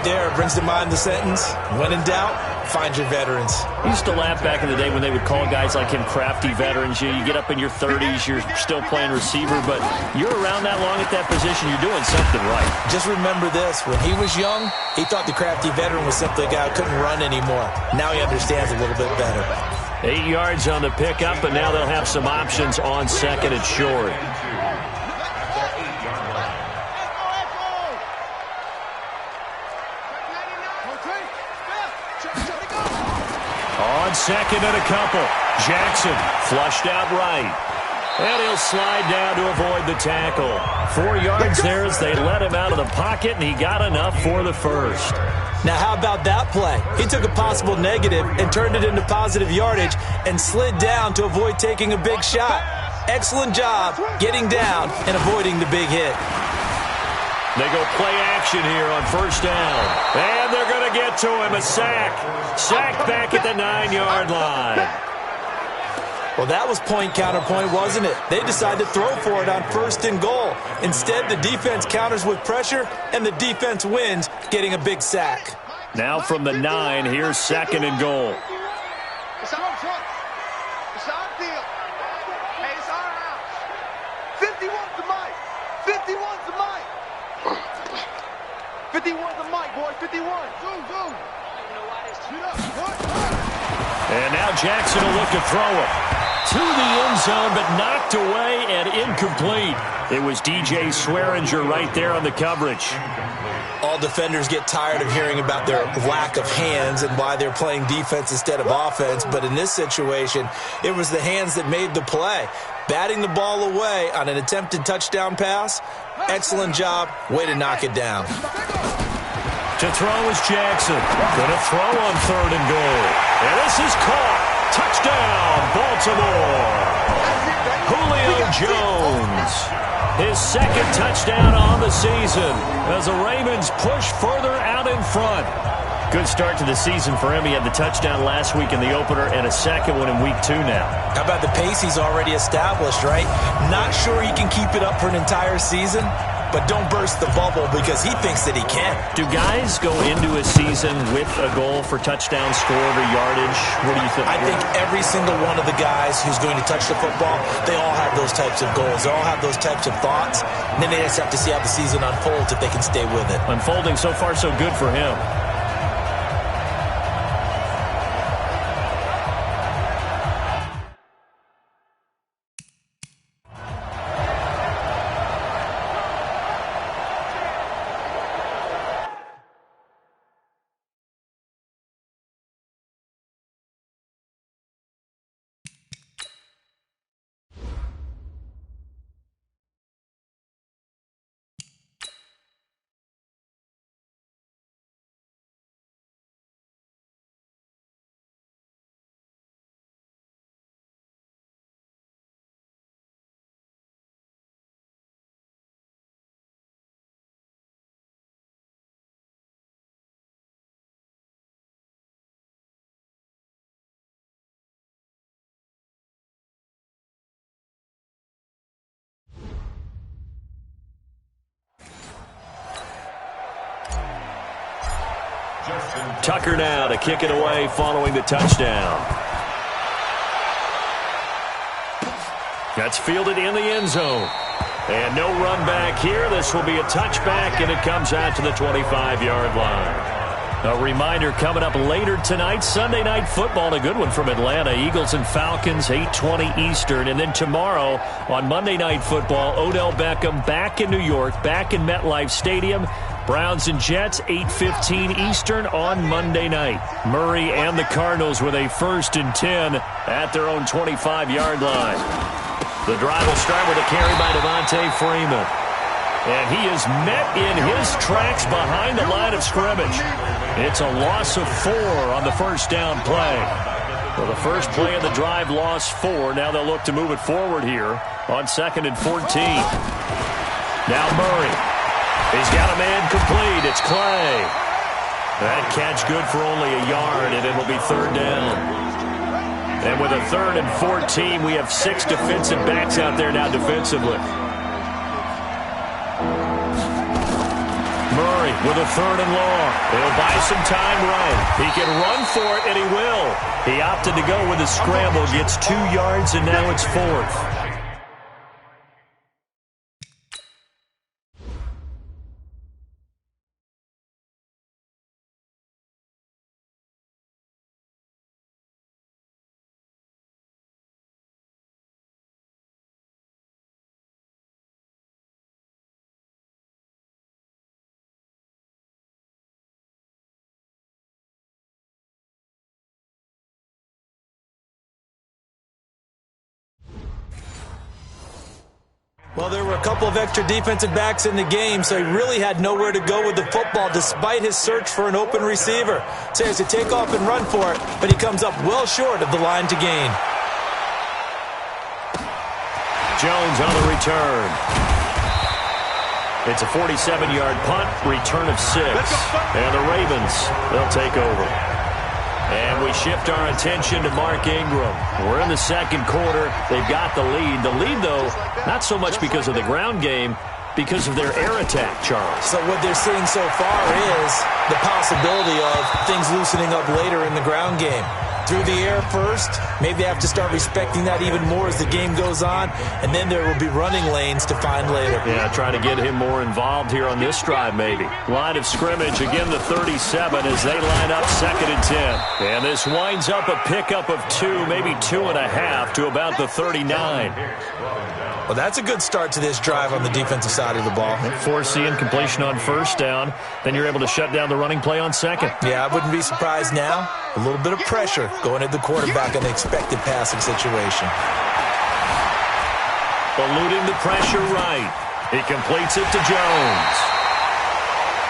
There brings to mind the sentence, when in doubt, find your veterans. I used to laugh back in the day when they would call guys like him crafty veterans. You get up in your 30s, you're still playing receiver, but you're around that long at that position, you're doing something right. Just remember this, when he was young, he thought the crafty veteran was simply a guy who couldn't run anymore. Now he understands a little bit better. 8 yards on the pickup, and now they'll have some options on second and short. On second and a couple, Jackson flushed out right. And he'll slide down to avoid the tackle. 4 yards there as they let him out of the pocket, and he got enough for the first. Now, how about that play? He took a possible negative and turned it into positive yardage and slid down to avoid taking a big shot. Excellent job getting down and avoiding the big hit. They go play action here on first down. And they're going to get to him, a sack. Sack back at the 9-yard line. Well, that was point counterpoint, wasn't it? They decided to throw for it on first and goal. Instead, the defense counters with pressure, and the defense wins, getting a big sack. Now from the 9, here's second and goal. It's our front. It's our deal. Hey, it's our house. 51's the mic. 51's the mic. 51's the mic, boy. 51. Zoom. And now Jackson will look to throw it to the end zone, but knocked away and incomplete. It was DJ Swearinger right there on the coverage. All defenders get tired of hearing about their lack of hands and why they're playing defense instead of offense, but in this situation, it was the hands that made the play. Batting the ball away on an attempted touchdown pass, excellent job, way to knock it down. To throw is Jackson. Going to throw on third and goal. And this is caught. Touchdown, Baltimore. Julio Jones. His second touchdown on the season as the Ravens push further out in front. Good start to the season for him. He had the touchdown last week in the opener and a second one in week 2 now. How about the pace he's already established, right? Not sure he can keep it up for an entire season, but don't burst the bubble because he thinks that he can. Do guys go into a season with a goal for touchdown scored or yardage? What do you think? I think every single one of the guys who's going to touch the football, they all have those types of goals. They all have those types of thoughts. And then they just have to see how the season unfolds if they can stay with it. Unfolding so far so good for him. Tucker now to kick it away following the touchdown. That's fielded in the end zone. And no run back here. This will be a touchback, and it comes out to the 25-yard line. A reminder coming up later tonight, Sunday Night Football, a good one from Atlanta. Eagles and Falcons, 8:20 Eastern. And then tomorrow on Monday Night Football, Odell Beckham back in New York, back in MetLife Stadium. Browns and Jets, 8:15 Eastern on Monday night. Murray and the Cardinals with a 1st and 10 at their own 25-yard line. The drive will start with a carry by Devontae Freeman. And he is met in his tracks behind the line of scrimmage. It's a loss of 4 on the first down play. Well, the first play of the drive lost 4. Now they'll look to move it forward here on 2nd and 14. Now Murray. He's got a man complete. It's Clay. That catch good for only a yard, and it'll be 3rd down. And with a 3rd and 14, we have 6 defensive backs out there now defensively. Murray Murray with a 3rd and long. He'll buy some time right. He can run for it, and he will. He opted to go with a scramble, gets 2 yards, and now it's 4th. Well, there were a couple of extra defensive backs in the game, so he really had nowhere to go with the football despite his search for an open receiver. So he has to take off and run for it, but he comes up well short of the line to gain. Jones on the return. It's a 47-yard punt, return of 6. And the Ravens, they'll take over. And we shift our attention to Mark Ingram. We're in the 2nd quarter. They've got the lead. The lead, though, not so much because of the ground game, because of their air attack, Charles. So what they're seeing so far is the possibility of things loosening up later in the ground game. Through the air first, maybe they have to start respecting that even more as the game goes on, and then there will be running lanes to find later. Yeah, try to get him more involved here on this drive maybe. Line of scrimmage, again the 37 as they line up 2nd and 10. And this winds up a pickup of 2, maybe 2.5 to about the 39. Well, that's a good start to this drive on the defensive side of the ball. Forcing completion on 1st down. Then you're able to shut down the running play on 2nd. Yeah, I wouldn't be surprised now. A little bit of pressure going at the quarterback in an expected passing situation. Eluding the pressure right. He completes it to Jones.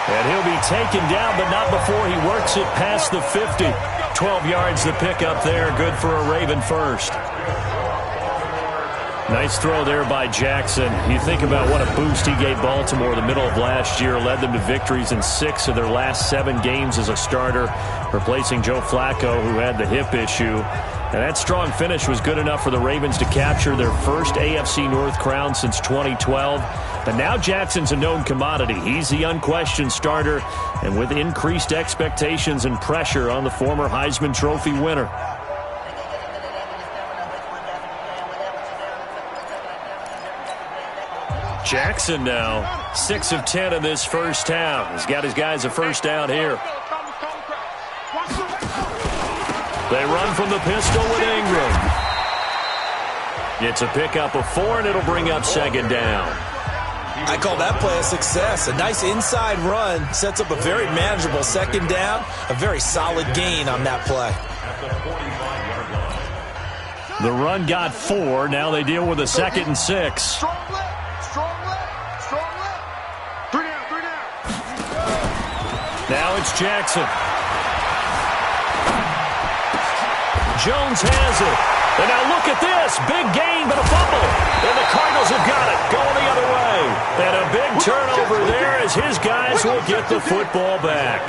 And he'll be taken down, but not before he works it past the 50. 12 yards to pick up there. Good for a Raven first. Nice throw there by Jackson. You think about what a boost he gave Baltimore the middle of last year, led them to victories in 6 of their last 7 games as a starter, replacing Joe Flacco, who had the hip issue. And that strong finish was good enough for the Ravens to capture their first AFC North crown since 2012. But now Jackson's a known commodity. He's the unquestioned starter, and with increased expectations and pressure on the former Heisman Trophy winner. Jackson now 6 of 10 in this first half. He's got his guys a first down here. They run from the pistol with Ingram. It's a pickup of 4, and it'll bring up 2nd down. I call that play a success. A nice inside run sets up a very manageable 2nd down. A very solid gain on that play. The run got 4. Now they deal with a 2nd and 6. Strong left, strong left. 3 down, 3 down. Now it's Jackson. Jones has it. And now look at this. Big gain, but a fumble. And the Cardinals have got it. Going the other way. And a big turnover there as his guys will get the football back.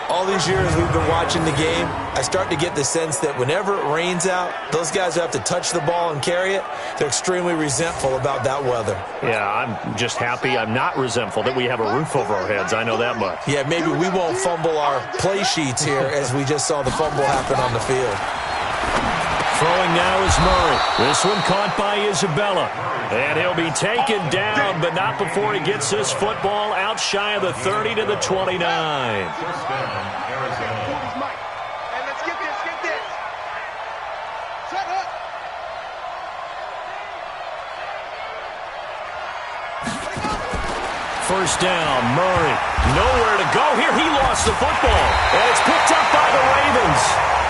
All these years we've been watching the game, I start to get the sense that whenever it rains out, those guys who have to touch the ball and carry it, they're extremely resentful about that weather. Yeah, I'm just happy I'm not resentful that we have a roof over our heads. I know that much. Yeah, maybe we won't fumble our play sheets here as we just saw the fumble happen on the field. Throwing now is Murray. This one caught by Isabella. And he'll be taken down, but not before he gets this football out shy of the 30 to the 29. And let's get this, get this. Shut up. First down, Murray. Nowhere to go here. He lost the football. And it's picked up by the Ravens.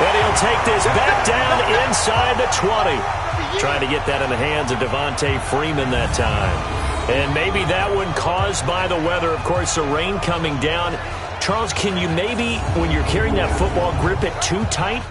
And he'll take this back down inside the 20. Trying to get that in the hands of Devontae Freeman that time. And maybe that one caused by the weather. Of course, the rain coming down. Charles, can you maybe, when you're carrying that football, grip it too tight?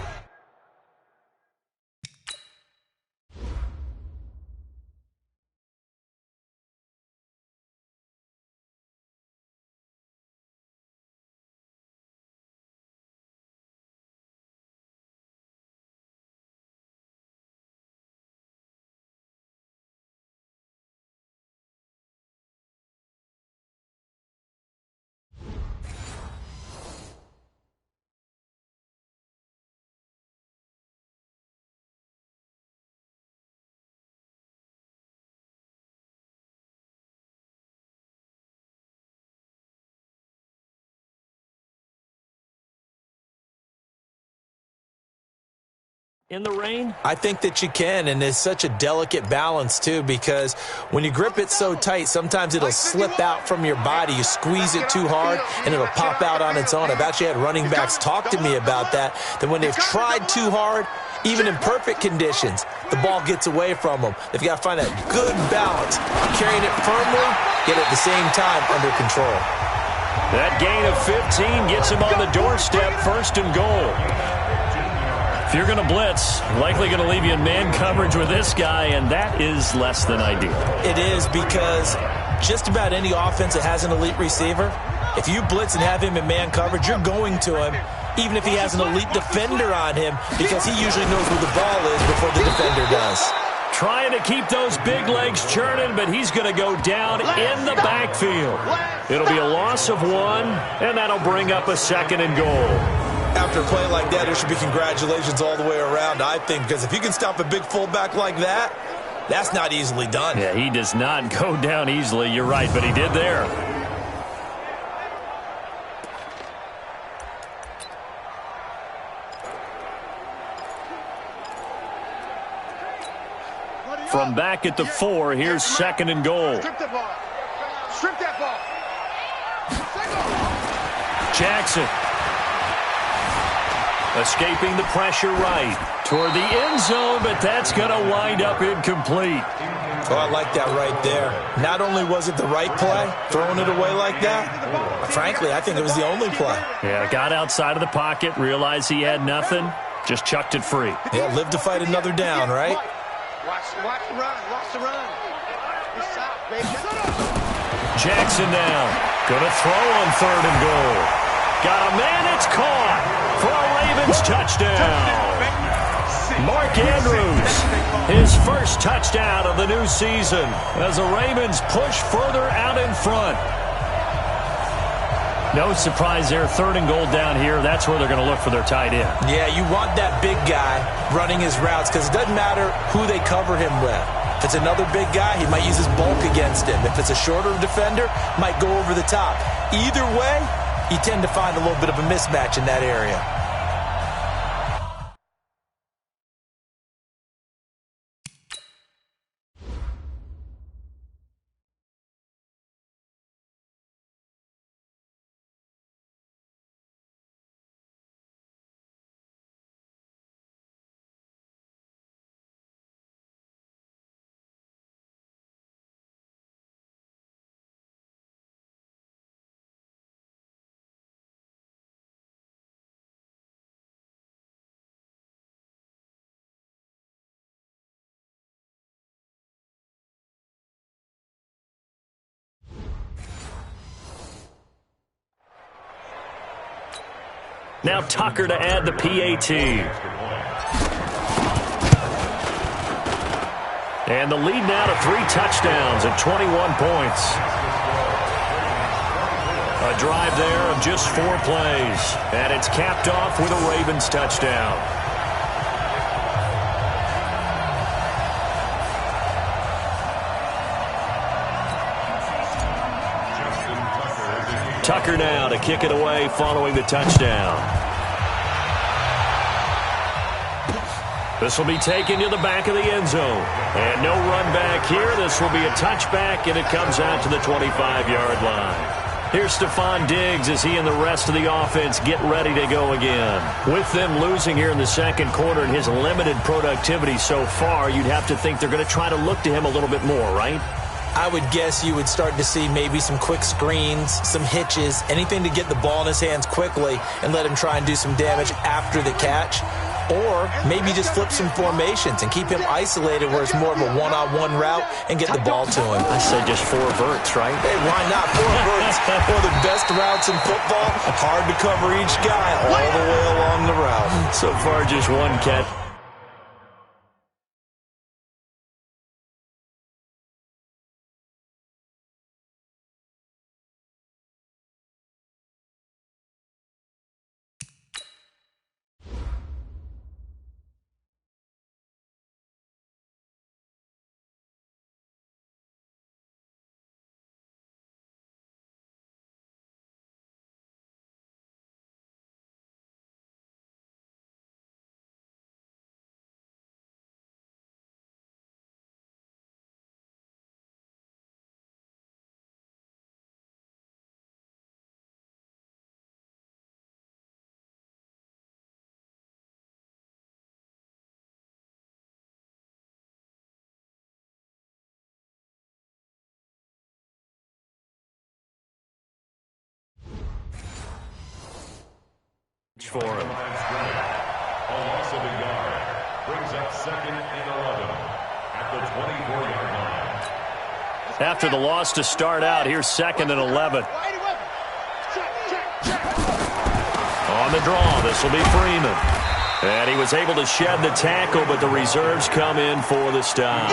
in the rain? I think that you can, and it's such a delicate balance, too, because when you grip it so tight, sometimes it'll slip out from your body. You squeeze it too hard, and it'll pop out on its own. I've actually had running backs talk to me about that when they've tried too hard, even in perfect conditions, the ball gets away from them. They've got to find that good balance, carrying it firmly, yet at the same time under control. That gain of 15 gets him on the doorstep, 1st and goal. If you're going to blitz, likely going to leave you in man coverage with this guy, and that is less than ideal. It is, because just about any offense that has an elite receiver, if you blitz and have him in man coverage, you're going to him, even if he has an elite defender on him, because he usually knows where the ball is before the defender does. Trying to keep those big legs churning, but he's going to go down in the backfield. It'll be a loss of 1, and that'll bring up a 2nd and goal. After a play like that, there should be congratulations all the way around, I think, because if you can stop a big fullback like that, that's not easily done. Yeah, he does not go down easily. You're right, but he did there. From back at the 4, here's 2nd and goal. Strip that ball. Strip that ball. Jackson. Escaping the pressure right toward the end zone, but that's going to wind up incomplete. Oh, I like that right there. Not only was it the right play, throwing it away like that, frankly, I think it was the only play. Yeah, got outside of the pocket, realized he had nothing, just chucked it free. Yeah, live to fight another down, right? Watch the run. Watch the run. Jackson now. Going to throw on 3rd and goal. Got a man, it's caught for a Ravens touchdown. Mark Andrews, his first touchdown of the new season as the Ravens push further out in front. No surprise there, 3rd and goal down here. That's where they're going to look for their tight end. Yeah, you want that big guy running his routes because it doesn't matter who they cover him with. If it's another big guy, he might use his bulk against him. If it's a shorter defender, might go over the top. Either way, you tend to find a little bit of a mismatch in that area. Now Tucker to add the PAT. And the lead now to 3 touchdowns and 21 points. A drive there of just 4 plays. And it's capped off with a Ravens touchdown. Tucker now to kick it away following the touchdown. This will be taken to the back of the end zone. And no run back here. This will be a touchback, and it comes out to the 25-yard line. Here's Stephon Diggs as he and the rest of the offense get ready to go again. With them losing here in the second quarter and his limited productivity so far, you'd have to think they're going to try to look to him a little bit more, right? I would guess you would start to see maybe some quick screens, some hitches, anything to get the ball in his hands quickly and let him try and do some damage after the catch. Or maybe just flip some formations and keep him isolated where it's more of a one-on-one route and get the ball to him. I said just 4 verts, right? Hey, why not? 4 verts. One of the best routes in football. Hard to cover each guy all the way along the route. So far, just 1 catch. for him. A loss of a yard brings up 2nd and 11 at the 24-yard line. After the loss to start out, here's 2nd and 11. On the draw, this will be Freeman. And he was able to shed the tackle, but the reserves come in for the stop.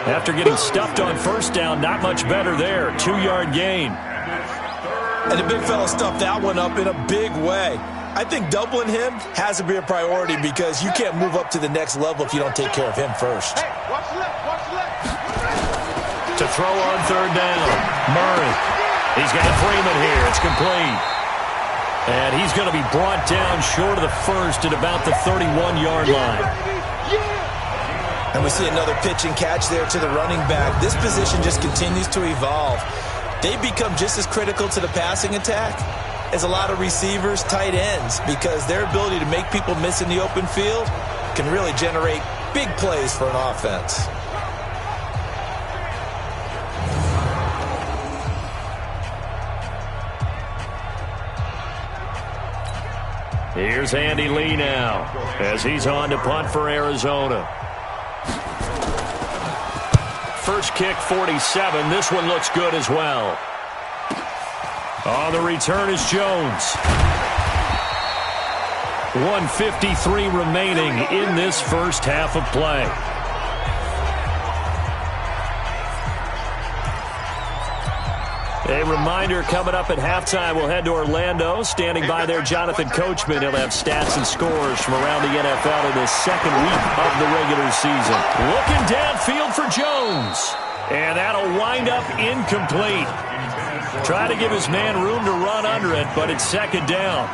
After getting stuffed on first down, not much better there. 2-yard gain. And the big fella stuffed that one up in a big way. I think doubling him has to be a priority because you can't move up to the next level if you don't take care of him first. Hey, watch the left, watch the left. To throw on 3rd down, Murray. He's got Freeman here. It's complete. And he's going to be brought down short of the first at about the 31-yard line. And we see another pitch and catch there to the running back. This position just continues to evolve. They become just as critical to the passing attack as a lot of receivers, tight ends, because their ability to make people miss in the open field can really generate big plays for an offense. Here's Andy Lee now as he's on to punt for Arizona. First kick, 47. This one looks good as well. On the return is Jones. 1:53 remaining in this first half of play. A reminder, coming up at halftime, we'll head to Orlando. Standing by there, Jonathan Coachman. He'll have stats and scores from around the NFL in this second week of the regular season. Looking downfield for Jones. And that'll wind up incomplete. Try to give his man room to run under it, but it's 2nd down.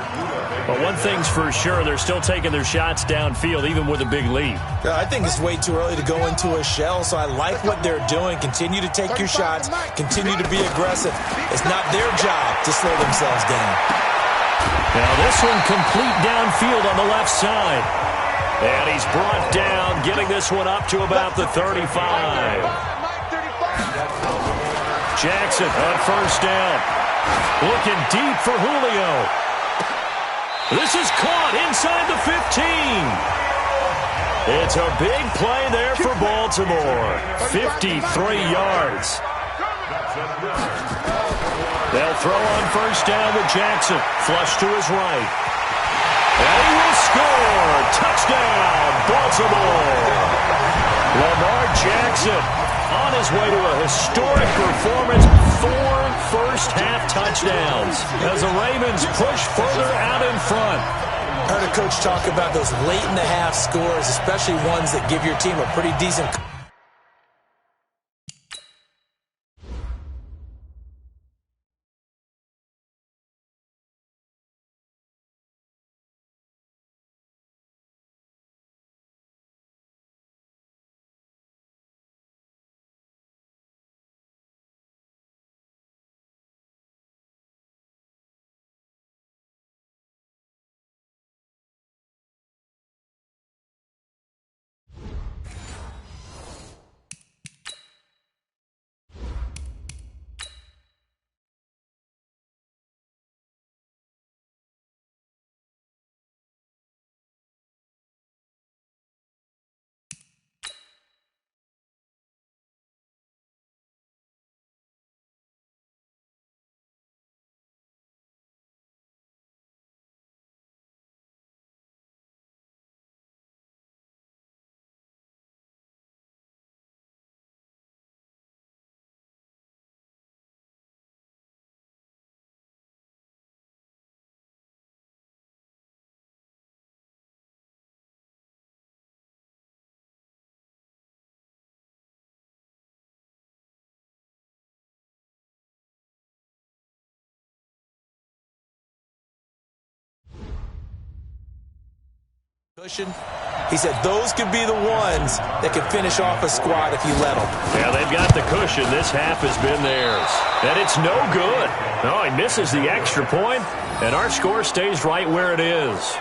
But one thing's for sure, they're still taking their shots downfield, even with a big lead. I think it's way too early to go into a shell, so I like what they're doing. Continue to take your shots. Continue to be aggressive. It's not their job to slow themselves down. Now this one complete downfield on the left side. And he's brought down, getting this one up to about the 35. Jackson on first down. Looking deep for Julio. This is caught inside the 15. It's a big play there for Baltimore. 53 yards. They'll throw on first down with Jackson. Flush to his right. And he will score. Touchdown, Baltimore. Lamar Jackson on his way to a historic performance. 4 first-half touchdowns as the Ravens push further out in front. I heard a coach talk about those late-in-the-half scores, especially ones that give your team a pretty decent... Cushion. He said those could be the ones that could finish off a squad if you let them. Yeah, they've got the cushion. This half has been theirs. And it's no good. No, he misses the extra point, and our score stays right where it is.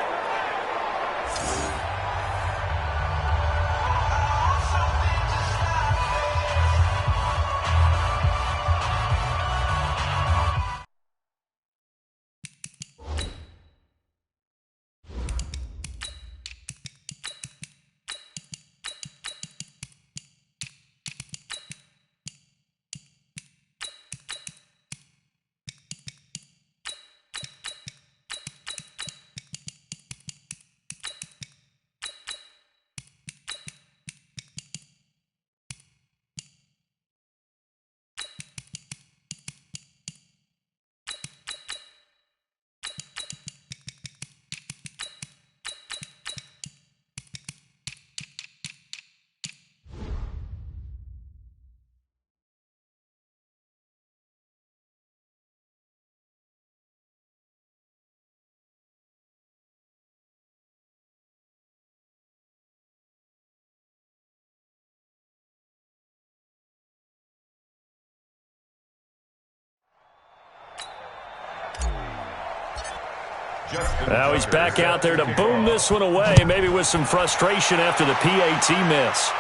Now he's back out there to boom this one away, maybe with some frustration after the PAT miss.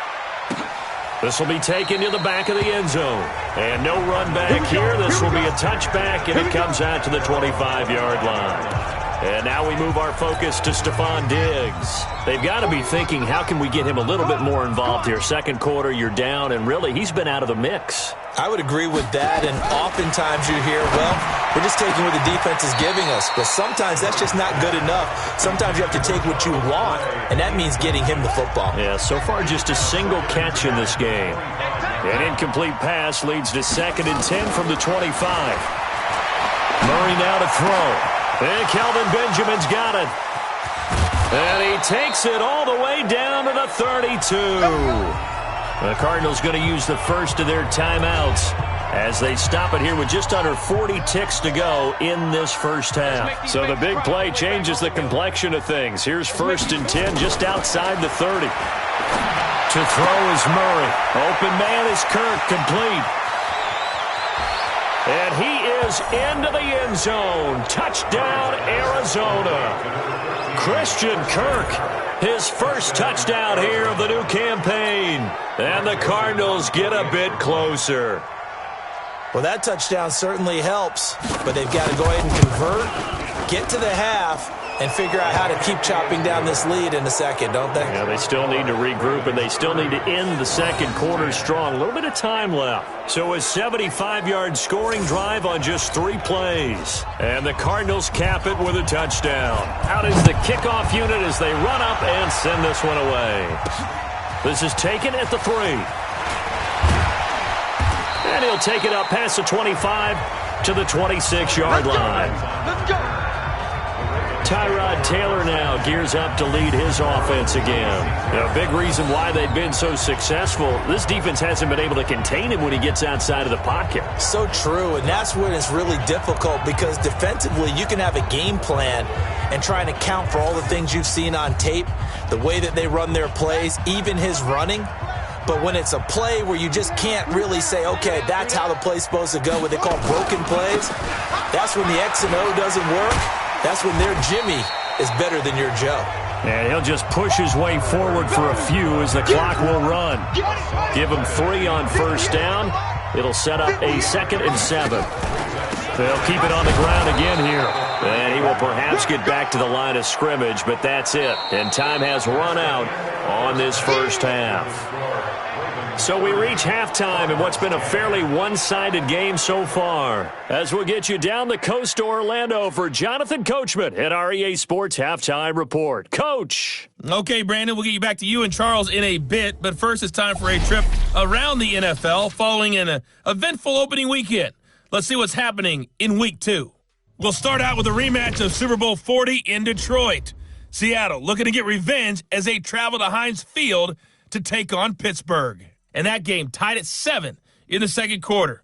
This will be taken to the back of the end zone. And no run back here. This will be a touchback, and it comes out to the 25-yard line. And now we move our focus to Stephon Diggs. They've got to be thinking, how can we get him a little bit more involved here? Second quarter, you're down, and really, he's been out of the mix. I would agree with that, and oftentimes you hear, well, we're just taking what the defense is giving us. But sometimes that's just not good enough. Sometimes you have to take what you want, and that means getting him the football. Yeah, so far just a single catch in this game. An incomplete pass leads to 2nd and 10 from the 25. Murray now to throw. And Kelvin Benjamin's got it. And he takes it all the way down to the 32. The Cardinals going to use the first of their timeouts as they stop it here with just under 40 ticks to go in this first half. So the big play changes the complexion of things. Here's 1st and 10 just outside the 30. To throw is Murray. Open man is Kirk, complete. And he is into the end zone. Touchdown, Arizona. Christian Kirk, his first touchdown here of the new campaign. And the Cardinals get a bit closer. Well, that touchdown certainly helps, but they've got to go ahead and convert, get to the half, and figure out how to keep chopping down this lead in a second, don't they? Yeah, they still need to regroup, and they still need to end the second quarter strong. A little bit of time left. So a 75-yard scoring drive on just 3 plays. And the Cardinals cap it with a touchdown. Out is the kickoff unit as they run up and send this one away. This is taken at the 3. And he'll take it up past the 25 to the 26-yard line. Let's go. Tyrod Taylor now gears up to lead his offense again. A big reason why they've been so successful, this defense hasn't been able to contain him when he gets outside of the pocket. So true, and that's when it's really difficult because defensively you can have a game plan and trying to count for all the things you've seen on tape, the way that they run their plays, even his running. But when it's a play where you just can't really say, okay, that's how the play's supposed to go, what they call broken plays, that's when the X and O doesn't work. That's when their Jimmy is better than your Joe. And he'll just push his way forward for a few as the clock will run. Give him 3 on first down. It'll set up a 2nd and 7. They'll keep it on the ground again here. And he will perhaps get back to the line of scrimmage, but that's it. And time has run out on this first half. So we reach halftime in what's been a fairly one-sided game so far. As we'll get you down the coast to Orlando for Jonathan Coachman at our EA Sports Halftime Report. Coach. Okay, Brandon, we'll get you back to you and Charles in a bit. But first, it's time for a trip around the NFL following an eventful opening weekend. Let's see what's happening in Week 2. We'll start out with a rematch of Super Bowl 40 in Detroit. Seattle looking to get revenge as they travel to Heinz Field to take on Pittsburgh. And that game tied at 7 in the second quarter.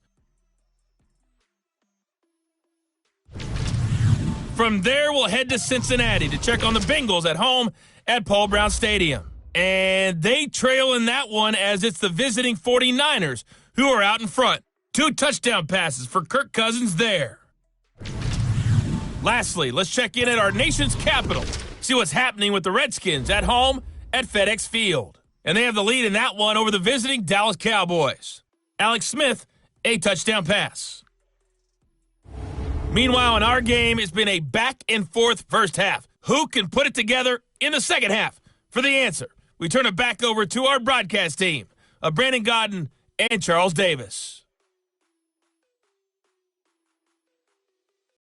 From there, we'll head to Cincinnati to check on the Bengals at home at Paul Brown Stadium. And they trail in that one as it's the visiting 49ers who are out in front. 2 touchdown passes for Kirk Cousins there. Lastly, let's check in at our nation's capital. See what's happening with the Redskins at home at FedEx Field. And they have the lead in that one over the visiting Dallas Cowboys. Alex Smith, a touchdown pass. Meanwhile, in our game, it's been a back-and-forth first half. Who can put it together in the second half? For the answer, we turn it back over to our broadcast team of Brandon Godden and Charles Davis.